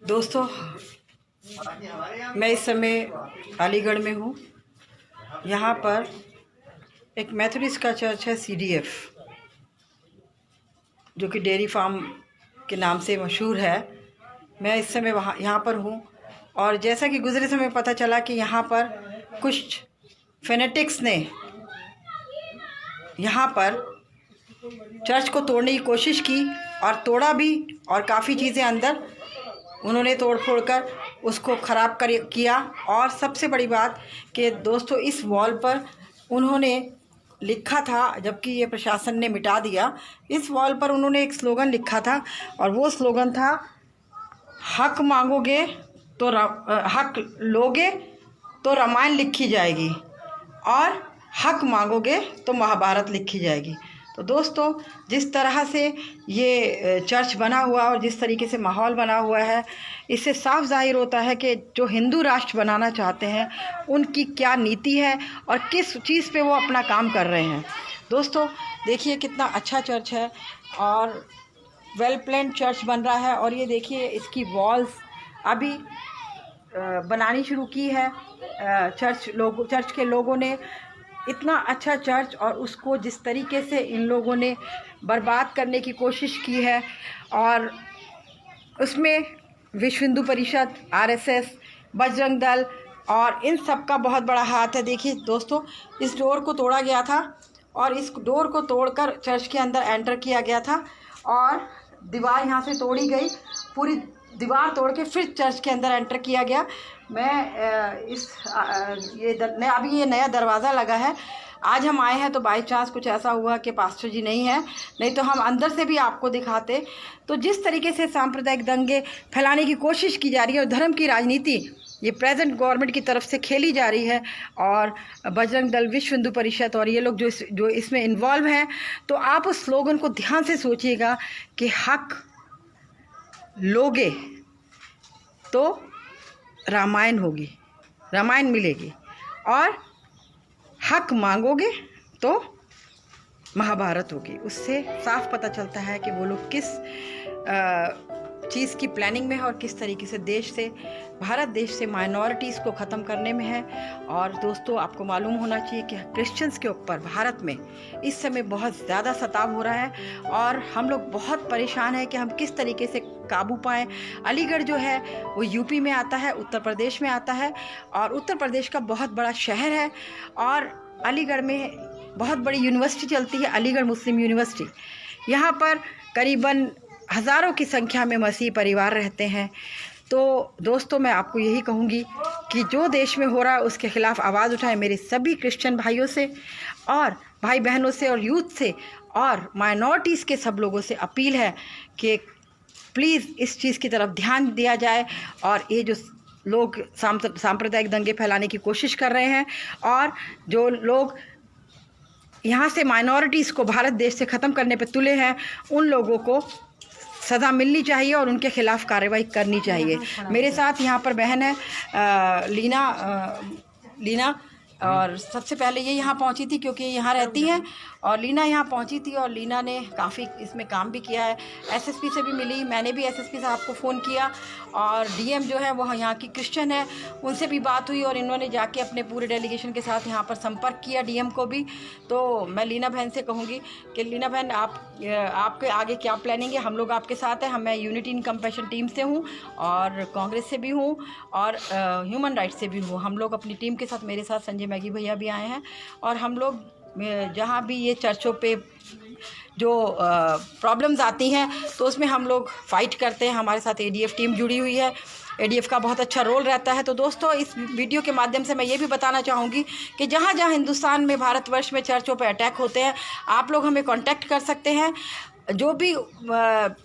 दोस्तों, मैं इस समय अलीगढ़ में हूँ। यहाँ पर एक मेथोडिस्ट का चर्च है CDF, जो कि डेयरी फार्म के नाम से मशहूर है। मैं इस समय यहाँ पर हूँ और जैसा कि गुज़रे समय पता चला कि यहाँ पर कुछ फेनेटिक्स ने यहाँ पर चर्च को तोड़ने की कोशिश की और तोड़ा भी, और काफ़ी चीज़ें अंदर उन्होंने तोड़ फोड़ कर उसको ख़राब किया। और सबसे बड़ी बात कि दोस्तों, इस वॉल पर उन्होंने लिखा था, जबकि ये प्रशासन ने मिटा दिया, इस वॉल पर उन्होंने एक स्लोगन लिखा था और वो स्लोगन था, हक मांगोगे तो हक लोगे तो रामायण लिखी जाएगी और हक मांगोगे तो महाभारत लिखी जाएगी। तो दोस्तों, जिस तरह से ये चर्च बना हुआ और जिस तरीके से माहौल बना हुआ है, इससे साफ जाहिर होता है कि जो हिंदू राष्ट्र बनाना चाहते हैं उनकी क्या नीति है और किस चीज़ पे वो अपना काम कर रहे हैं। दोस्तों देखिए कितना अच्छा चर्च है और वेल प्लान्ड चर्च बन रहा है। और ये देखिए इसकी वॉल्स अभी बनानी शुरू की है। चर्च के लोगों ने इतना अच्छा चर्च, और उसको जिस तरीके से इन लोगों ने बर्बाद करने की कोशिश की है, और उसमें विश्व हिंदू परिषद, RSS, बजरंग दल और इन सब का बहुत बड़ा हाथ है। देखिए दोस्तों, इस डोर को तोड़ा गया था और इस डोर को तोड़कर चर्च के अंदर एंटर किया गया था और दीवार यहाँ से तोड़ी गई, पूरी दीवार तोड़ के फिर चर्च के अंदर एंटर किया गया। अभी ये नया दरवाज़ा लगा है। आज हम आए हैं तो बाई चांस कुछ ऐसा हुआ कि पास्टर जी नहीं है, नहीं तो हम अंदर से भी आपको दिखाते। तो जिस तरीके से सांप्रदायिक दंगे फैलाने की कोशिश की जा रही है और धर्म की राजनीति ये प्रेजेंट गवर्नमेंट की तरफ से खेली जा रही है, और बजरंग दल, विश्व हिंदू परिषद और ये लोग जो इसमें इन्वॉल्व हैं, तो आप उस स्लोगन को ध्यान से सोचिएगा कि हक लोगे तो रामायण होगी, रामायण मिलेगी, और हक मांगोगे तो महाभारत होगी। उससे साफ पता चलता है कि वो लोग किस चीज़ की प्लानिंग में है और किस तरीके से भारत देश से माइनॉरिटीज़ को ख़त्म करने में है। और दोस्तों, आपको मालूम होना चाहिए कि क्रिश्चियंस के ऊपर भारत में इस समय बहुत ज़्यादा सताव हो रहा है और हम लोग बहुत परेशान हैं कि हम किस तरीके से काबू पाएँ। अलीगढ़ जो है वो यूपी में आता है, उत्तर प्रदेश में आता है, और उत्तर प्रदेश का बहुत बड़ा शहर है। और अलीगढ़ में बहुत बड़ी यूनिवर्सिटी चलती है, अलीगढ़ मुस्लिम यूनिवर्सिटी। यहाँ पर करीबन हज़ारों की संख्या में मसीही परिवार रहते हैं। तो दोस्तों, मैं आपको यही कहूँगी कि जो देश में हो रहा है उसके ख़िलाफ़ आवाज़ उठाएं। मेरे सभी क्रिश्चियन भाइयों से और भाई बहनों से और यूथ से और माइनॉरिटीज़ के सब लोगों से अपील है कि प्लीज़ इस चीज़ की तरफ ध्यान दिया जाए। और ये जो लोग सांप्रदायिक दंगे फैलाने की कोशिश कर रहे हैं और जो लोग यहाँ से माइनॉरिटीज़ को भारत देश से ख़त्म करने पे तुले हैं, उन लोगों को सज़ा मिलनी चाहिए और उनके ख़िलाफ़ कार्रवाई करनी चाहिए। मेरे साथ यहाँ पर बहन है लीना, और सबसे पहले ये यहाँ पहुँची थी क्योंकि यहाँ रहती हैं, और लीना यहाँ पहुँची थी और लीना ने काफ़ी इसमें काम भी किया है। SSP से भी मिली, मैंने भी SSP साहब को फ़ोन किया, और DM जो है वो यहाँ की क्रिश्चियन है, उनसे भी बात हुई और इन्होंने जाके अपने पूरे डेलीगेशन के साथ यहाँ पर संपर्क किया, DM को भी। तो मैं लीना बहन से कहूँगी कि लीना बहन, आपके आगे क्या प्लानिंग है? हम लोग आपके साथ हैं। मैं यूनिटी इन कंपैशन टीम से हूँ और कांग्रेस से भी हूँ और ह्यूमन राइट्स से भी हूँ। हम लोग अपनी टीम के साथ, मेरे साथ संजय मैगी भैया भी आए हैं, और हम लोग जहाँ भी ये चर्चों पे जो प्रॉब्लम्स आती हैं तो उसमें हम लोग फ़ाइट करते हैं। हमारे साथ ADF टीम जुड़ी हुई है, ADF का बहुत अच्छा रोल रहता है। तो दोस्तों, इस वीडियो के माध्यम से मैं ये भी बताना चाहूँगी कि जहाँ जहाँ हिंदुस्तान में, भारतवर्ष में चर्चों पे अटैक होते हैं, आप लोग हमें कांटेक्ट कर सकते हैं। जो भी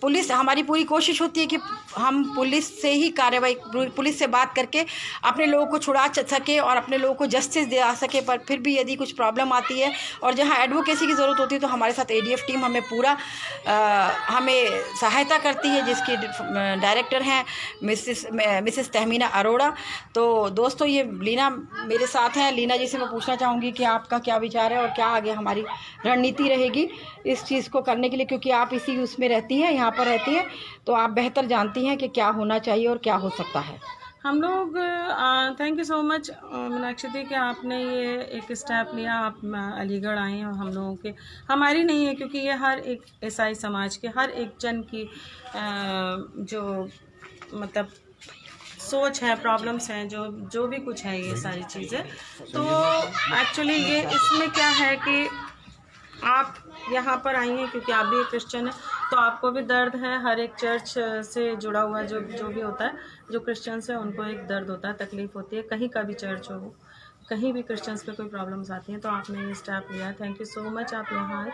पुलिस, हमारी पूरी कोशिश होती है कि हम पुलिस से ही कार्रवाई, पुलिस से बात करके अपने लोगों को छुड़ा सके और अपने लोगों को जस्टिस दिला सके। पर फिर भी यदि कुछ प्रॉब्लम आती है और जहां एडवोकेसी की ज़रूरत होती है तो हमारे साथ ADF टीम हमें पूरा हमें सहायता करती है, जिसकी डायरेक्टर हैं मिसेस तहमीना अरोड़ा। तो दोस्तों, ये लीना मेरे साथ हैं। लीना जी से मैं पूछना चाहूँगी कि आपका क्या विचार है और क्या आगे हमारी रणनीति रहेगी इस चीज़ को करने के लिए, क्योंकि आप इसी उसमें रहती हैं, यहाँ पर रहती हैं, तो आप बेहतर जानती हैं कि क्या होना चाहिए और क्या हो सकता है। हम लोग thank you so much Meenakshi कि आपने ये एक स्टेप लिया। आप अलीगढ़ आए हैं और हम लोगों के, हमारी नहीं है क्योंकि ये हर एक ईसाई समाज के हर एक जन की जो मतलब सोच है, प्रॉब्लम्स हैं, जो भी कुछ है, ये सारी चीज़ें। तो एक्चुअली ये इसमें क्या है कि आप यहाँ पर आई हैं क्योंकि आप भी एक क्रिश्चियन हैं, तो आपको भी दर्द है। हर एक चर्च से जुड़ा हुआ जो भी होता है, जो क्रिश्चियंस है उनको एक दर्द होता है, तकलीफ़ होती है, कहीं का भी चर्च हो, कहीं भी क्रिश्चियंस पे कोई प्रॉब्लम्स आती हैं। तो आपने ये स्टेप लिया, थैंक यू सो मच, आप यहाँ आए।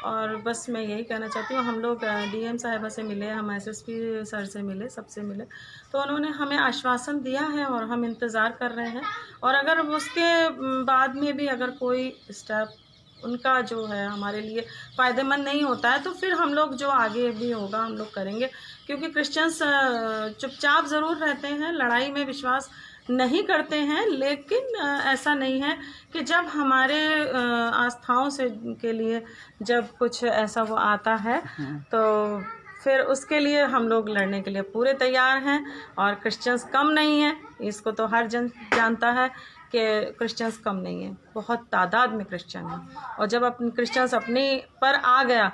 और बस मैं यही कहना चाहती हूँ, हम लोग DM साहिबा से मिले, हम SSP सर से मिले, सबसे मिले, तो उन्होंने हमें आश्वासन दिया है और हम इंतज़ार कर रहे हैं। और अगर उसके बाद में भी अगर कोई स्टेप उनका जो है हमारे लिए फ़ायदेमंद नहीं होता है, तो फिर हम लोग जो आगे भी होगा हम लोग करेंगे। क्योंकि क्रिश्चियंस चुपचाप ज़रूर रहते हैं, लड़ाई में विश्वास नहीं करते हैं, लेकिन ऐसा नहीं है कि जब हमारे आस्थाओं से के लिए जब कुछ ऐसा वो आता है तो फिर उसके लिए हम लोग लड़ने के लिए पूरे तैयार हैं। और क्रिश्चियंस कम नहीं हैं, इसको तो हर जन जानता है कि क्रिश्चियंस कम नहीं है, बहुत तादाद में क्रिश्चियन हैं। और जब अपने क्रिश्चियंस अपने पर आ गया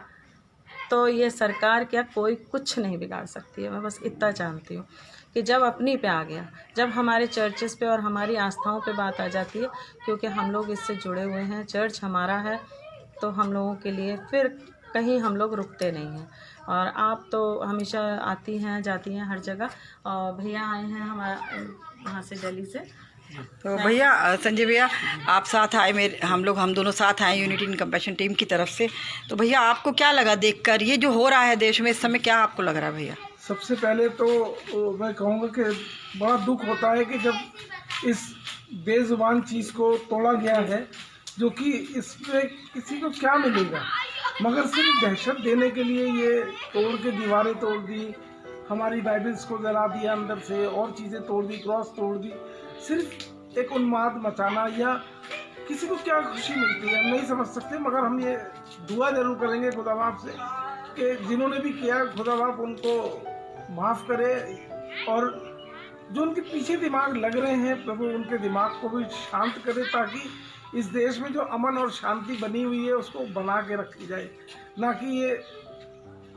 तो ये सरकार क्या कोई कुछ नहीं बिगाड़ सकती है। मैं बस इतना जानती हूँ कि जब अपनी पे आ गया, जब हमारे चर्चेस पे और हमारी आस्थाओं पे बात आ जाती है, क्योंकि हम लोग इससे जुड़े हुए हैं, चर्च हमारा है, तो हम लोगों के लिए फिर कहीं हम लोग रुकते नहीं हैं। और आप तो हमेशा आती हैं जाती हैं हर जगह, और भैया आए हैं हमारा वहाँ से दिल्ली से। तो भैया संजय भैया आप साथ आए, हम दोनों साथ आए यूनिटी इन कंपैशन टीम की तरफ से। तो भैया आपको क्या लगा देखकर ये जो हो रहा है देश में इस समय, क्या आपको लग रहा है भैया? सबसे पहले तो मैं कहूँगा कि बड़ा दुख होता है कि जब इस बेजुबान चीज़ को तोड़ा गया है, जो कि इसमें किसी को क्या मिलेगा, मगर सिर्फ दहशत देने के लिए ये तोड़ के दीवारें तोड़ दी, हमारी बाइबल्स को जला दिया अंदर से, और चीज़ें तोड़ दी, क्रॉस तोड़ दी, सिर्फ एक उन्माद मचाना, या किसी को क्या खुशी मिलती है हम नहीं समझ सकते। मगर हम ये दुआ जरूर करेंगे खुदा बाप से कि जिन्होंने भी किया खुदा बाप उनको माफ़ करे, और जो उनके पीछे दिमाग लग रहे हैं प्रभु उनके दिमाग को भी शांत करे, ताकि इस देश में जो अमन और शांति बनी हुई है उसको बना के रखी जाए, ना कि ये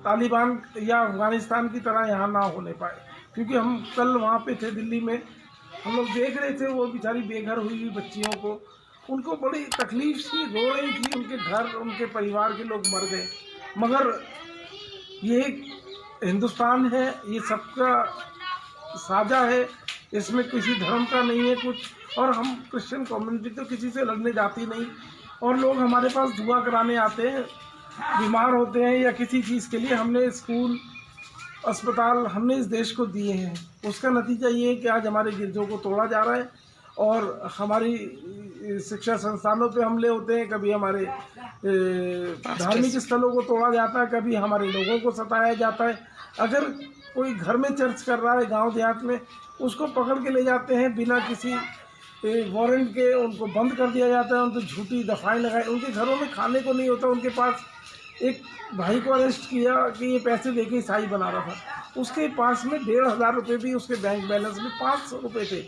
तालिबान या अफगानिस्तान की तरह यहाँ ना होने पाए। क्योंकि हम कल वहाँ पे थे दिल्ली में, हम लोग देख रहे थे वो बेचारी बेघर हुई हुई बच्चियों को, उनको बड़ी तकलीफ सी, रो रही थी, उनके घर उनके परिवार के लोग मर गए। मगर ये हिंदुस्तान है, ये सबका साझा है, इसमें किसी धर्म का नहीं है कुछ, और हम क्रिश्चियन कम्युनिटी तो किसी से लड़ने जाती नहीं। और लोग हमारे पास दुआ कराने आते हैं, बीमार होते हैं या किसी चीज़ के लिए, हमने स्कूल अस्पताल हमने इस देश को दिए हैं। उसका नतीजा ये है कि आज हमारे गिरजों को तोड़ा जा रहा है और हमारी शिक्षा संस्थानों पे हमले होते हैं, कभी हमारे धार्मिक स्थलों को तोड़ा जाता है, कभी हमारे लोगों को सताया जाता है। अगर कोई घर में चर्च कर रहा है गांव देहात में, उसको पकड़ के ले जाते हैं बिना किसी वारंट के, उनको बंद कर दिया जाता है, उनको झूठी दफाएं लगाई, उनके घरों में खाने को नहीं होता। उनके पास एक भाई को अरेस्ट किया कि ये पैसे देके ईसाई बना रहा था, उसके पास में 1500 रुपये भी उसके बैंक बैलेंस में 500 रुपये थे।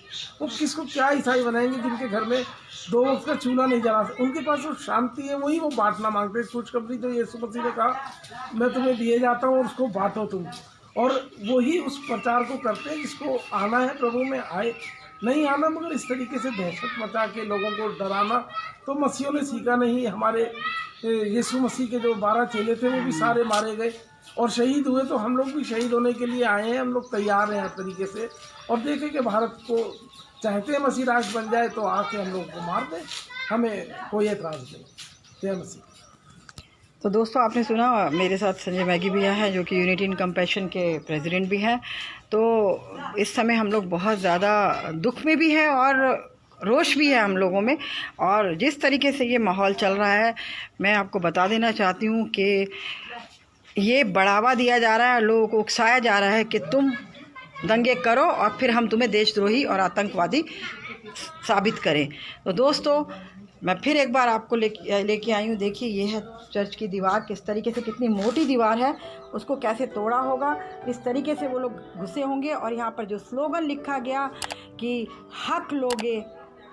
वो किसको क्या ईसाई बनाएंगे जिनके घर में 2 वक्त का चूल्हा नहीं जला सकते। उनके पास जो शांति है वही वो बांटना मांगते हैं। खुशखबरी जो यीशु मसीह ने कहा मैं तुम्हें दिए जाता हूँ और उसको बांटो तुम, और वही उस प्रचार को करते हैं। जिसको आना है प्रभु में आए, नहीं आना, मगर इस तरीके से दहशत मचा के लोगों को डराना तो मसीहों ने सीखा नहीं। हमारे यीशु मसीह के जो 12 चेले थे वो भी सारे मारे गए और शहीद हुए, तो हम लोग भी शहीद होने के लिए आए हैं। हम लोग तैयार हैं हर तरीके से, और देखें कि भारत को चाहते हैं मसीह राष्ट्र बन जाए तो आके हम लोग को मार दें, हमें कोई एतराज़ नहीं। जय मसीह। तो दोस्तों आपने सुना, मेरे साथ संजय मैगी भैया हैं जो कि यूनिटी इन कंपैशन के प्रेसिडेंट भी हैं। तो इस समय हम लोग बहुत ज़्यादा दुख में भी हैं और रोष भी है हम लोगों में। और जिस तरीके से ये माहौल चल रहा है, मैं आपको बता देना चाहती हूँ कि ये बढ़ावा दिया जा रहा है, लोगों को उकसाया जा रहा है कि तुम दंगे करो और फिर हम तुम्हें देशद्रोही और आतंकवादी साबित करें। तो दोस्तों मैं फिर एक बार आपको लेके आई हूँ। देखिए ये है चर्च की दीवार, किस तरीके से, कितनी मोटी दीवार है, उसको कैसे तोड़ा होगा। इस तरीके से वो लोग घुसे होंगे और यहाँ पर जो स्लोगन लिखा गया कि हक लोगे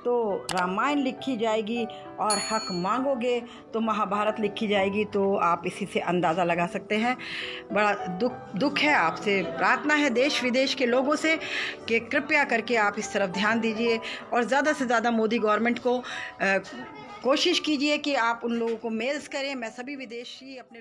तो रामायण लिखी जाएगी और हक मांगोगे तो महाभारत लिखी जाएगी। तो आप इसी से अंदाज़ा लगा सकते हैं। बड़ा दुख है। आपसे प्रार्थना है देश विदेश के लोगों से कि कृपया करके आप इस तरफ ध्यान दीजिए और ज़्यादा से ज़्यादा मोदी गवर्नमेंट को कोशिश कीजिए कि आप उन लोगों को मेल्स करें। मैं सभी विदेशी अपने